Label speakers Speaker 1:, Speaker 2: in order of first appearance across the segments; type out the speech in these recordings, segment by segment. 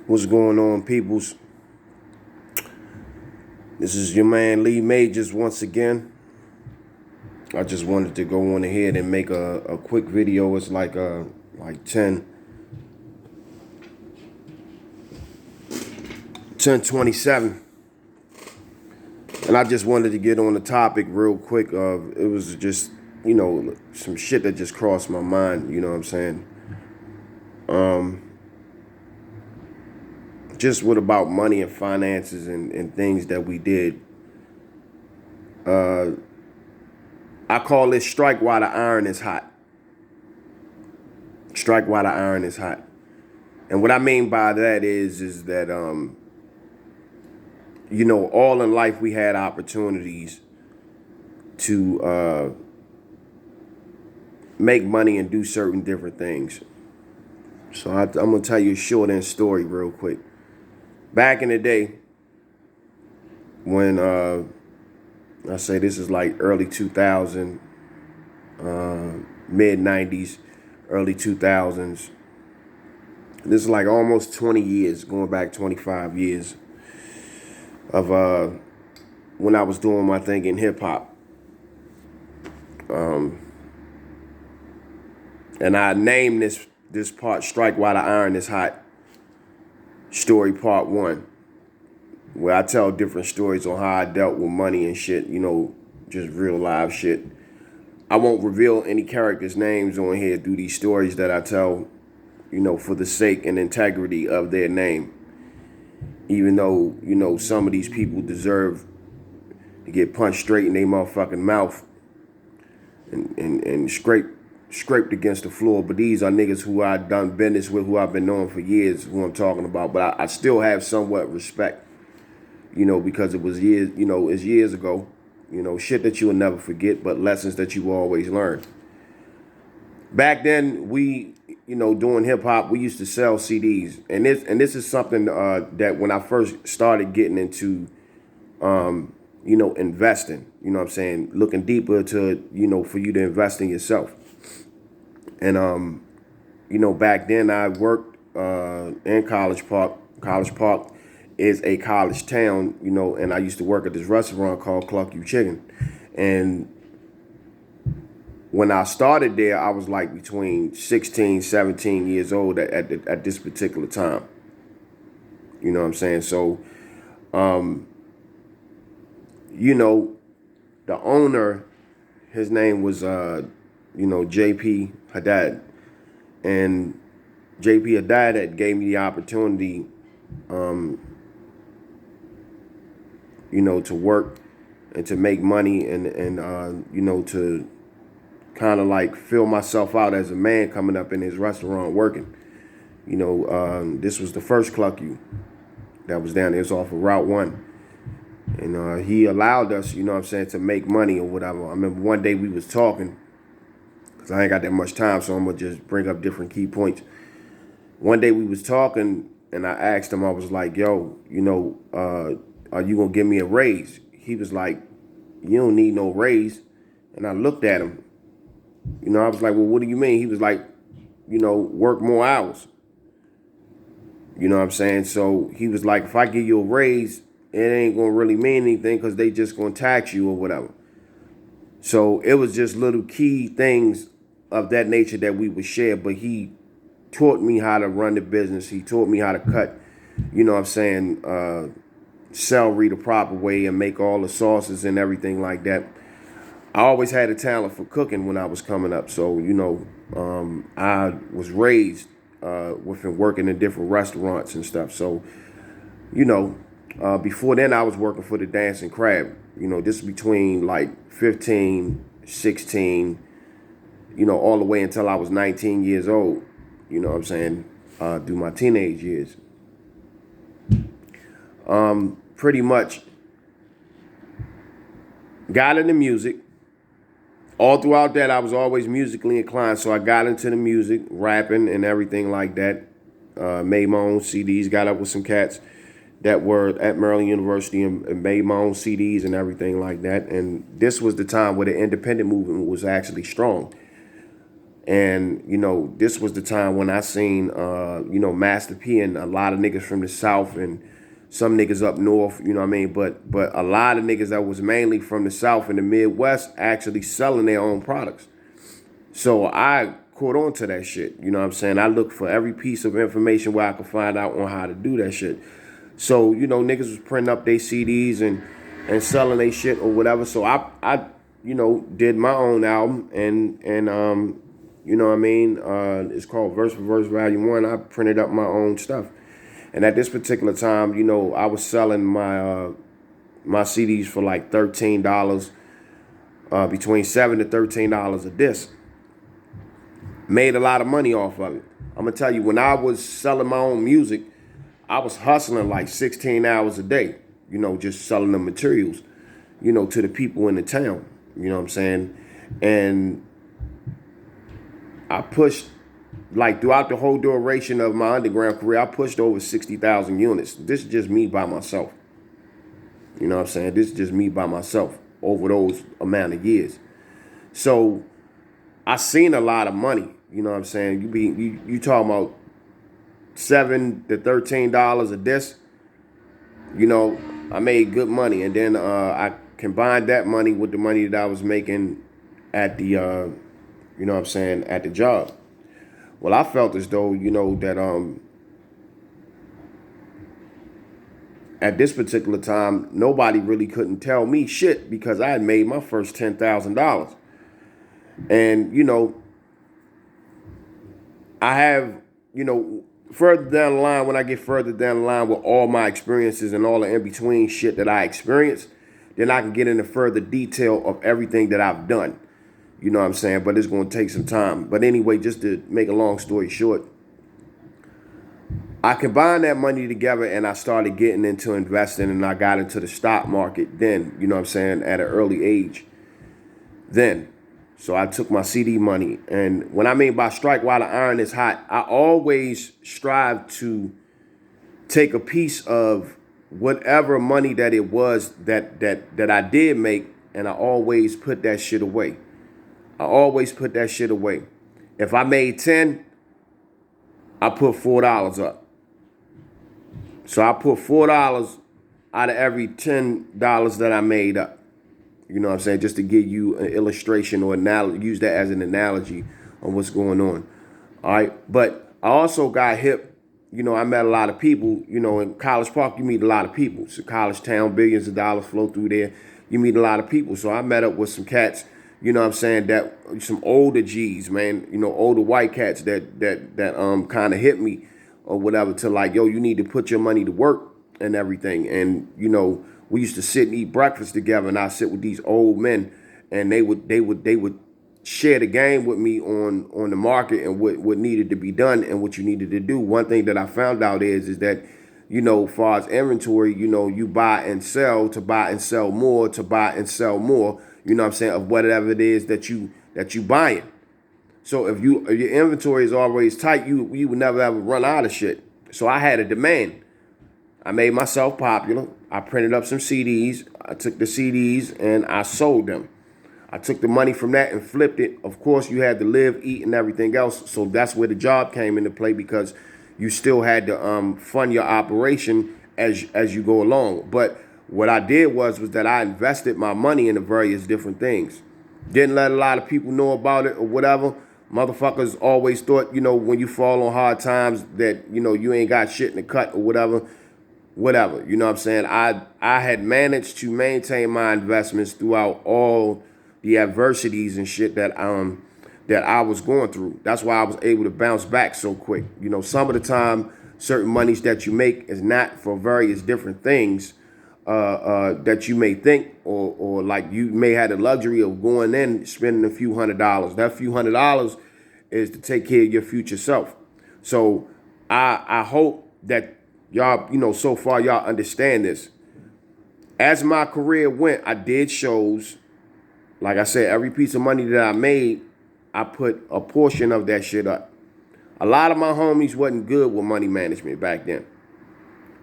Speaker 1: What's going on, peoples? This is your man Lee Majors once again. I just wanted to go on ahead and make a quick video. It's like 10:27, and I just wanted to get on the topic real quick. It was just some shit that just crossed my mind. You know what I'm saying? Just what about money and finances and things that we did. I call this strike while the iron is hot. Strike while the iron is hot. And what I mean by that is that all in life we had opportunities to make money and do certain different things. So I'm gonna tell you a short end story real quick. Back in the day, when I say this is like early 2000, mid 90s, early 2000s. This is like almost 20 years, going back 25 years of when I was doing my thing in hip hop. And I named this part "Strike While the Iron is Hot." Story part one, where I tell different stories on how I dealt with money and shit. Just real live shit. I won't reveal any characters' names on here through these stories that I tell, for the sake and integrity of their name. Even though, some of these people deserve to get punched straight in their motherfucking mouth and scraped against the floor. But these are niggas who I done business with, who I've been knowing for years, who I'm talking about. But I still have somewhat respect, because it was years, it's years ago. Shit that you will never forget, but lessons that you will always learn. Back then, we, doing hip hop, we used to sell CDs, and this is something that when I first started getting into, investing, what I'm saying, looking deeper to, for you to invest in yourself. And back then I worked in College Park. College Park is a college town, and I used to work at this restaurant called Cluck You Chicken. And when I started there, I was like between 16, 17 years old at this particular time. You know what I'm saying? So, the owner, his name was, JP Haddad. And JP Haddad had gave me the opportunity, to work and to make money and to kind of like fill myself out as a man coming up in his restaurant working. This was the first Cluck You that was down there. It was off of Route 1. And he allowed us, to make money or whatever. I remember one day we was talking, because I ain't got that much time, so I'm going to just bring up different key points. One day we was talking, and I asked him, I was like, yo, are you going to give me a raise? He was like, you don't need no raise. And I looked at him. I was like, well, what do you mean? He was like, work more hours. You know what I'm saying? So he was like, if I give you a raise, it ain't going to really mean anything because they just going to tax you or whatever. So it was just little key things of that nature that we would share. But he taught me how to run the business. He taught me how to cut, celery the proper way and make all the sauces and everything like that. I always had a talent for cooking when I was coming up. So, I was raised with working in different restaurants and stuff. So, before then I was working for the Dancing Crab. This between like 15, 16, all the way until I was 19 years old. You know what I'm saying? Through my teenage years. Pretty much got into music. All throughout that, I was always musically inclined, so I got into the music, rapping and everything like that. Made my own CDs, got up with some cats that were at Maryland University and made my own CDs and everything like that. And this was the time where the independent movement was actually strong. And, you know, this was the time when I seen, you know, Master P and a lot of niggas from the South and some niggas up north, you know what I mean? But a lot of niggas that was mainly from the South and the Midwest actually selling their own products. So I caught on to that shit. You know what I'm saying? I looked for every piece of information where I could find out on how to do that shit. So, you know, niggas was printing up their CDs and selling their shit or whatever. So I you know, did my own album and you know what I mean? It's called Verse for Verse Volume 1. I printed up my own stuff. And at this particular time, you know, I was selling my CDs for like $13, between $7 to $13 a disc. Made a lot of money off of it. I'm gonna tell you, when I was selling my own music, I was hustling like 16 hours a day, you know, just selling the materials, you know, to the people in the town. You know what I'm saying? And I pushed, like throughout the whole duration of my underground career, I pushed over 60,000 units. This is just me by myself. You know what I'm saying? This is just me by myself over those amount of years. So I seen a lot of money. You know what I'm saying? You talking about $7 to $13 a disc. You know, I made good money, and then I combined that money with the money that I was making at the you know what I'm saying, at the job. Well, I felt as though, you know, that at this particular time, nobody really couldn't tell me shit because I had made my first $10,000. And, you know, I have, you know, further down the line, when I get further down the line with all my experiences and all the in-between shit that I experienced, then I can get into further detail of everything that I've done. You know what I'm saying? But it's going to take some time. But anyway, just to make a long story short, I combined that money together and I started getting into investing, and I got into the stock market then, you know what I'm saying, at an early age. Then. So I took my CD money, and when I mean by strike while the iron is hot, I always strive to take a piece of whatever money that it was that I did make, and I always put that shit away. I always put that shit away. If I made 10, I put $4 up. So I put $4 out of every $10 that I made up. You know what I'm saying? Just to give you an illustration or use that as an analogy on what's going on. All right. But I also got hip. You know, I met a lot of people. You know, in College Park, you meet a lot of people. It's a college town, billions of dollars flow through there. You meet a lot of people. So I met up with some cats, you know what I'm saying, that some older G's, man, you know, older white cats that kind of hit me or whatever to like, yo, you need to put your money to work and everything. And, you know, we used to sit and eat breakfast together, and I sit with these old men, and they would share the game with me on the market and what needed to be done and what you needed to do. One thing that I found out is that, you know, as far as inventory, you know, you buy and sell to buy and sell more to buy and sell more, you know what I'm saying, of whatever it is that you buying. So if your inventory is always tight, you would never ever run out of shit. So I had a demand. I made myself popular. I printed up some CDs. I took the CDs and I sold them. I took the money from that and flipped it. Of course, you had to live, eat, and everything else. So that's where the job came into play, because you still had to fund your operation as you go along. But what I did was that I invested my money into various different things. Didn't let a lot of people know about it or whatever. Motherfuckers always thought, you know, when you fall on hard times that, you know, you ain't got shit in the cut or whatever. You know what I'm saying? I had managed to maintain my investments throughout all the adversities and shit that I was going through. That's why I was able to bounce back so quick. You know, some of the time, certain monies that you make is not for various different things that you may think, or like you may have the luxury of going in, spending a few $100s. That few $100s is to take care of your future self. So I hope that y'all, you know, so far y'all understand this. As my career went, I did shows. Like I said, every piece of money that I made, I put a portion of that shit up. A lot of my homies wasn't good with money management back then.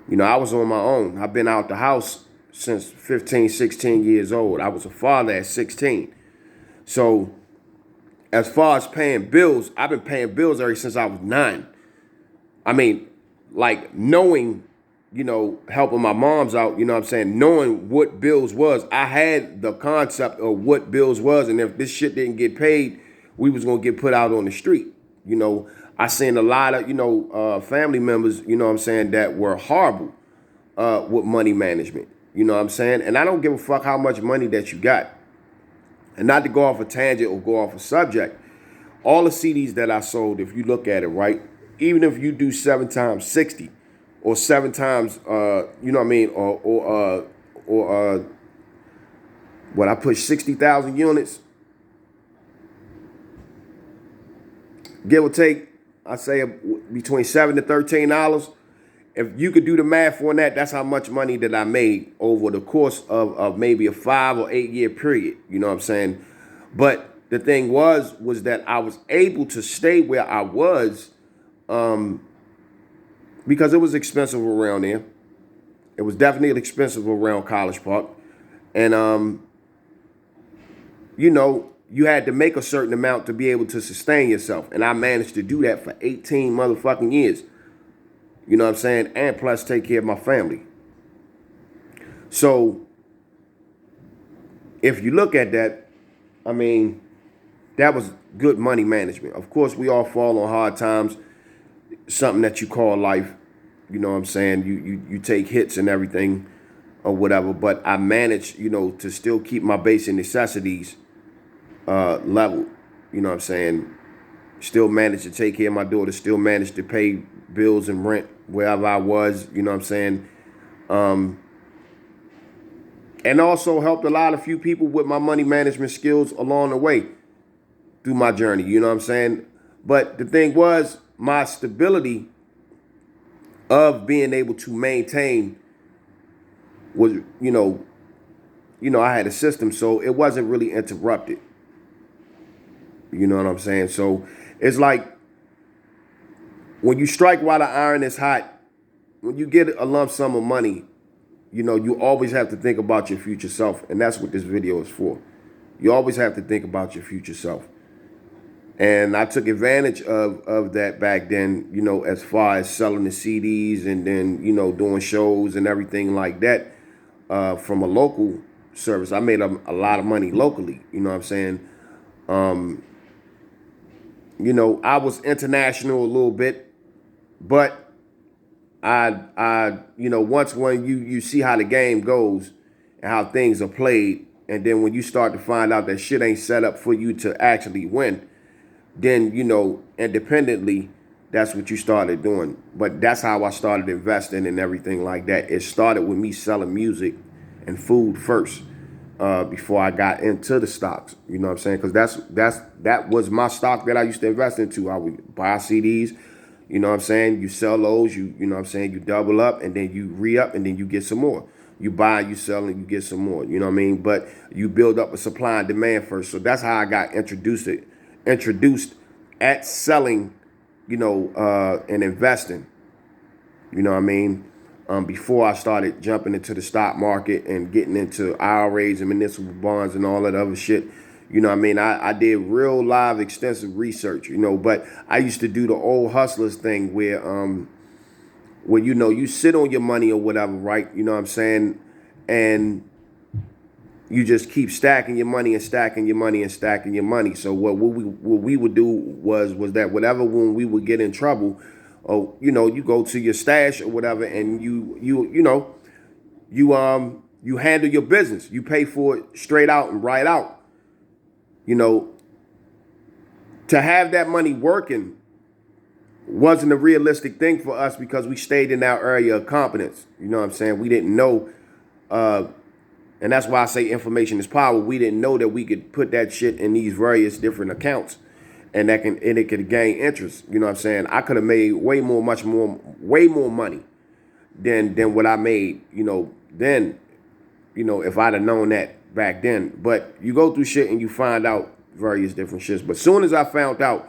Speaker 1: You know, I was on my own. I've been out the house since 15, 16 years old. I was a father at 16. So as far as paying bills, I've been paying bills ever since I was 9. I mean, like knowing, helping my moms out, you know what I'm saying, knowing what bills was. I had the concept of what bills was, and if this shit didn't get paid, we was gonna get put out on the street. I seen a lot of, family members, you know what I'm saying, that were horrible with money management. You know what I'm saying? And I don't give a fuck how much money that you got. And not to go off a tangent or go off a subject, all the CDs that I sold, if you look at it, right, even if you do 7 times 60 or 7 times, you know what I mean, or what I push 60,000 units, give or take, I say between $7 to $13. If you could do the math on that, that's how much money that I made over the course of maybe a 5 or 8 year period. You know what I'm saying? But the thing was that I was able to stay where I was because it was expensive around there. It was definitely expensive around College Park. And, you had to make a certain amount to be able to sustain yourself. And I managed to do that for 18 motherfucking years. You know what I'm saying? And plus take care of my family. So if you look at that, I mean, that was good money management. Of course, we all fall on hard times, something that you call life. You know what I'm saying? You take hits and everything or whatever. But I managed, to still keep my basic necessities level. You know what I'm saying? Still managed to take care of my daughter, still managed to pay bills and rent wherever I was, you know what I'm saying? And also helped a lot of few people with my money management skills along the way through my journey, you know what I'm saying? But the thing was, my stability of being able to maintain was, I had a system, so it wasn't really interrupted. You know what I'm saying? So it's like when you strike while the iron is hot, when you get a lump sum of money, you always have to think about your future self. And that's what this video is for. You always have to think about your future self. And I took advantage of that back then, as far as selling the CDs and then, doing shows and everything like that from a local service. I made a lot of money locally, you know what I'm saying? I was international a little bit, but once when you see how the game goes and how things are played, and then when you start to find out that shit ain't set up for you to actually win, then, independently, that's what you started doing. But that's how I started investing and everything like that. It started with me selling music and food first. Before I got into the stocks, you know what I'm saying? Because that was my stock that I used to invest into. I would buy CDs, you know what I'm saying? You sell those, you know what I'm saying? You double up and then you re-up and then you get some more. You buy, you sell, and you get some more, you know what I mean? But you build up a supply and demand first. So that's how I got introduced at selling, and investing, you know what I mean? Before I started jumping into the stock market and getting into IRAs and municipal bonds and all that other shit. You know what I mean? I did real live extensive research, but I used to do the old hustlers thing where you sit on your money or whatever, right? You know what I'm saying? And you just keep stacking your money and stacking your money and stacking your money. So what we would do was that whatever when we would get in trouble, or you go to your stash or whatever, and you handle your business. You pay for it straight out and right out. To have that money working wasn't a realistic thing for us because we stayed in our area of competence. You know what I'm saying? We didn't know, and that's why I say information is power. We didn't know that we could put that shit in these various different accounts. And it could gain interest. You know what I'm saying? I could have made way more money than what I made, then, if I'd have known that back then. But you go through shit and you find out various different shits. But soon as I found out,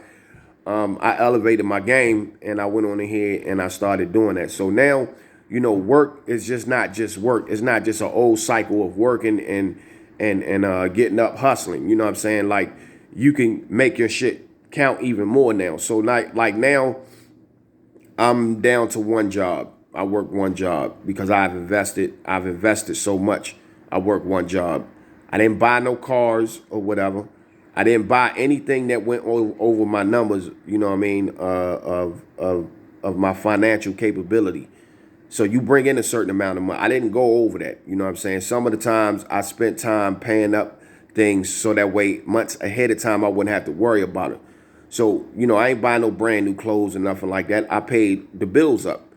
Speaker 1: I elevated my game and I went on ahead and I started doing that. So now, work is just not just work. It's not just an old cycle of working and getting up hustling. You know what I'm saying? Like, you can make your shit count even more now. So like now, I'm down to one job. I work one job because I've invested so much. I work one job. I didn't buy no cars or whatever. I didn't buy anything that went over my numbers, you know what I mean, of my financial capability. So you bring in a certain amount of money. I didn't go over that, you know what I'm saying? Some of the times I spent time paying up things so that way months ahead of time I wouldn't have to worry about it. So, I ain't buying no brand new clothes or nothing like that. I paid the bills up.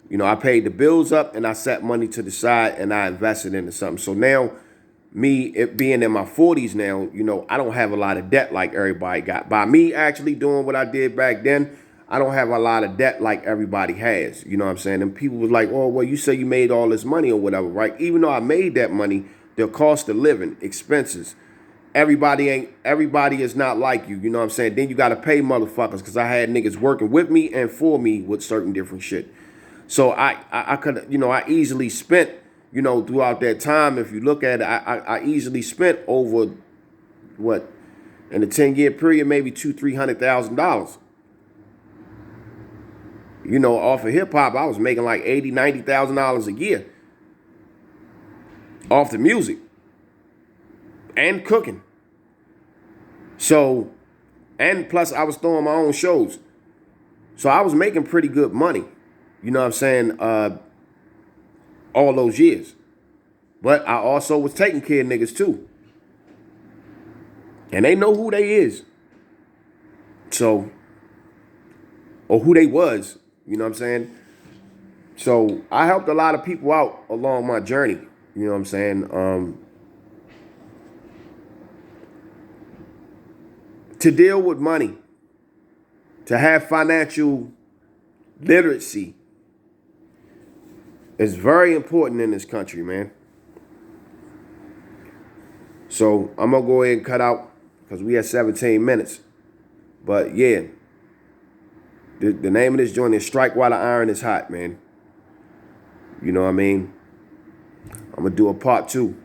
Speaker 1: I paid the bills up and I set money to the side and I invested into something. So now, me it being in my 40s now, I don't have a lot of debt like everybody got. By me actually doing what I did back then, I don't have a lot of debt like everybody has. You know what I'm saying? And people was like, oh, well, you say you made all this money or whatever, right? Even though I made that money, the cost of living, expenses, everybody is not like you know what I'm saying? Then you gotta pay motherfuckers because I had niggas working with me and for me with certain different shit. So I could, I easily spent, throughout that time, if you look at it, I easily spent over what in a 10-year period, maybe $200,000-$300,000. Off of hip hop, I was making like $80,000-$90,000 a year off the music and cooking. So, and plus I was throwing my own shows. So I was making pretty good money. You know what I'm saying? All those years. But I also was taking care of niggas too. And they know who they is. So, or who they was. You know what I'm saying? So I helped a lot of people out along my journey. You know what I'm saying? To deal with money, to have financial literacy is very important in this country, man. So I'm going to go ahead and cut out because we had 17 minutes. But yeah, the name of this joint is Strike While the Iron is Hot, man. You know what I mean? I'm going to do a part 2.